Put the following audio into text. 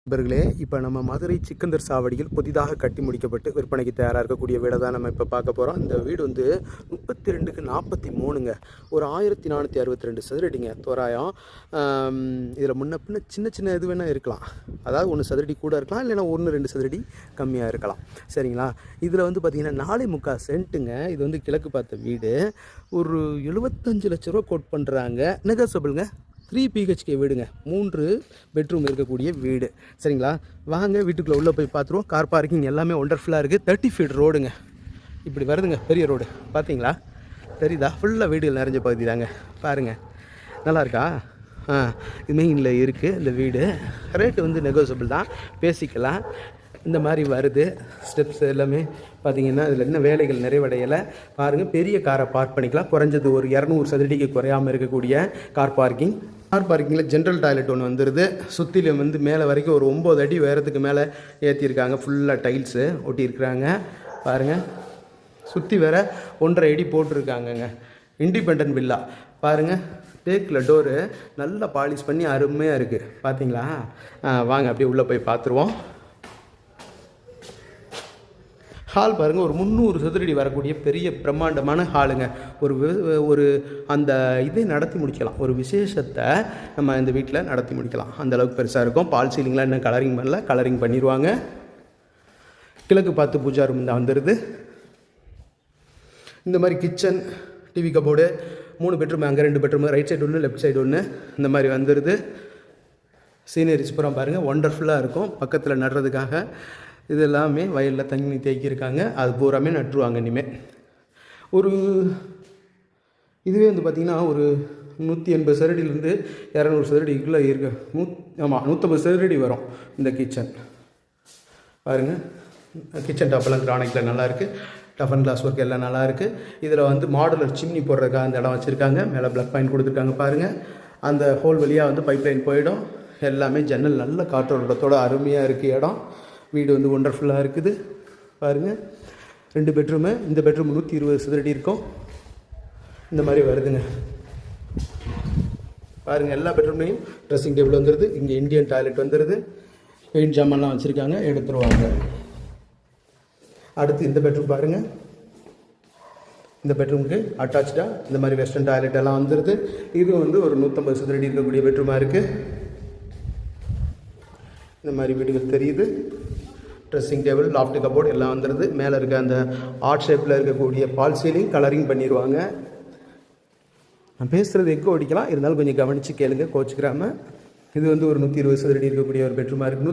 நண்பர்களே, இப்போ நம்ம மதுரை சிக்கந்தர் சாவடியில் புதிதாக கட்டி முடிக்கப்பட்டு விற்பனைக்கு தயாராக இருக்கக்கூடிய வீடை தான் நம்ம இப்போ பார்க்க போகிறோம். இந்த வீடு வந்து 32க்கு 43ங்க. ஒரு 1462 சதுரடிங்க தோராயம். இதில் முன்ன பின்ன சின்ன சின்ன இது வேணால் இருக்கலாம். அதாவது 1 சதுரடி கூட இருக்கலாம், இல்லைன்னா 1-2 சதுரடி கம்மியாக இருக்கலாம். சரிங்களா? இதில் வந்து பார்த்திங்கன்னா 4.25 சென்ட்டுங்க. இது வந்து கிழக்கு பார்த்த வீடு. ஒரு 75 லட்ச ரூபா கோட் பண்ணுறாங்க. நெகோசியபிள்ங்க. 3 பிஹெச்கே வீடுங்க. 3 பெட்ரூம் இருக்கக்கூடிய வீடு. சரிங்களா? வாங்க வீட்டுக்குள்ளே உள்ளே போய் பார்த்துருவோம். கார் பார்க்கிங் எல்லாமே ஒண்டர்ஃபுல்லாக இருக்குது. 30 ஃபீட் ரோடுங்க. இப்படி வருதுங்க பெரிய ரோடு. பார்த்தீங்களா? தெரியுதா? ஃபுல்லாக வீடுகள் நிறைஞ்ச பகுதி தாங்க. பாருங்கள், நல்லா இருக்கா? இது மெயினில் இருக்குது இந்த வீடு. ரேட்டு வந்து நெகோசியபிள் தான், பேசிக்கலாம். இந்த மாதிரி வருது. ஸ்டெப்ஸ் எல்லாமே பார்த்திங்கன்னா இதில் என்ன வேலைகள் நிறைவடையலை. பாருங்கள், பெரிய காரை பார்க் பண்ணிக்கலாம். குறைஞ்சது ஒரு 200 சதுரடிக்கு குறையாமல் இருக்கக்கூடிய கார் பார்க்கிங். கார் பார்க்கிங்கில் ஜென்ரல் டாய்லெட் ஒன்று வந்துடுது. சுற்றிலும் வந்து மேலே வரைக்கும் ஒரு 9 அடி உயரத்துக்கு மேலே ஏற்றிருக்காங்க. ஃபுல்லாக டைல்ஸு ஒட்டியிருக்கிறாங்க. பாருங்கள், சுற்றி வேற 1.5 அடி போட்டிருக்காங்கங்க. Independent villa. பாருங்கள், தேக்கில் டோரு நல்லா பாலிஷ் பண்ணி அருமையாக இருக்குது. பார்த்தீங்களா? வாங்க அப்படியே உள்ளே போய் பார்த்துருவோம். ஹால் பாருங்கள், ஒரு 300 சதுரடி வரக்கூடிய பெரிய பிரம்மாண்டமான ஹாலுங்க. ஒரு அந்த இதை நடத்தி முடிக்கலாம். ஒரு விசேஷத்தை நம்ம இந்த வீட்டில் நடத்தி முடிக்கலாம். அந்தளவுக்கு பெருசாக இருக்கும். பால் சீலிங்லாம் இன்னும் கலரிங் பண்ணல, கலரிங் பண்ணிடுவாங்க. கிழக்கு பார்த்து பூஜா ரூம் தான் வந்துடுது. இந்த மாதிரி கிச்சன், டிவி கபோர்டு, 3 பெட்ரூம், அங்கே 2 பெட்ரூம், ரைட் சைடு ஒன்று, லெஃப்ட் சைடு ஒன்று, இந்த மாதிரி வந்துடுது. சீனரிஸ் பூரா பாருங்கள், ஒண்டர்ஃபுல்லாக இருக்கும். பக்கத்தில் நடுறதுக்காக இது எல்லாமே வயலில் தண்ணி தேக்கியிருக்காங்க. அது பூராமே நட்டுருவாங்க இனிமேல். இதுவே வந்து பார்த்திங்கன்னா ஒரு 180 சதுரடியிலேருந்து 200 சதுரடிக்குள்ளே இருக்க. 150 சதுரடி வரும் இந்த கிச்சன். பாருங்கள், கிச்சன் டாப்பெல்லாம் கிரானைட்டில் நல்லாயிருக்கு. டஃப் அண்ட் கிளாஸ் ஒர்க் எல்லாம் நல்லாயிருக்கு. இதில் வந்து மாடுலர் சிம்னி போடுறதுக்காக அந்த இடம் வச்சுருக்காங்க. மேலே பிளக் பாயிண்ட் கொடுத்துருக்காங்க. பாருங்கள், அந்த ஹோல் வழியாக வந்து பைப் லைன் போயிடும். எல்லாமே ஜன்னல் நல்ல காற்றோட்டத்தோட அருமையாக இருக்குது. இடம் வீடு வந்து ஒண்டர்ஃபுல்லாக இருக்குது. பாருங்கள், 2 பெட்ரூமு. இந்த பெட்ரூம் 120 சதுரடி இருக்கும். இந்த மாதிரி வருதுங்க. பாருங்கள், எல்லா பெட்ரூம்லேயும் ட்ரெஸ்ஸிங் டேபிள் வந்துடுது. இங்கே இந்தியன் டாய்லெட் வந்துடுது. பெயிண்ட் ஜாமான்லாம் வச்சுருக்காங்க, எடுத்துருவாங்க. அடுத்து இந்த பெட்ரூம் பாருங்கள். இந்த பெட்ரூமுக்கு அட்டாச்சாக இந்த மாதிரி வெஸ்டர்ன் டாய்லெட் எல்லாம் வந்துடுது. இது வந்து ஒரு 150 சதுரடி இருக்கக்கூடிய பெட்ரூமாக இருக்குது. இந்த மாதிரி வீடுகள் தெரியுது. ட்ரெஸ்ஸிங் டேபிள், லாஃப்ட் கபோர்டு எல்லாம் வந்துடுது. மேலே இருக்க அந்த ஆர்ட் ஷேப்பில் இருக்கக்கூடிய பால் சீலிங் கலரிங் பண்ணிடுவாங்க. நான் பேசுகிறது எக்கோ அடிக்கலாம், இருந்தாலும் கொஞ்சம் கவனித்து கேளுங்க, கோச்சிக்கிறாமல். இது வந்து ஒரு 120 சதுரடி இருக்கக்கூடிய ஒரு பெட்ரூமாக இருக்குது.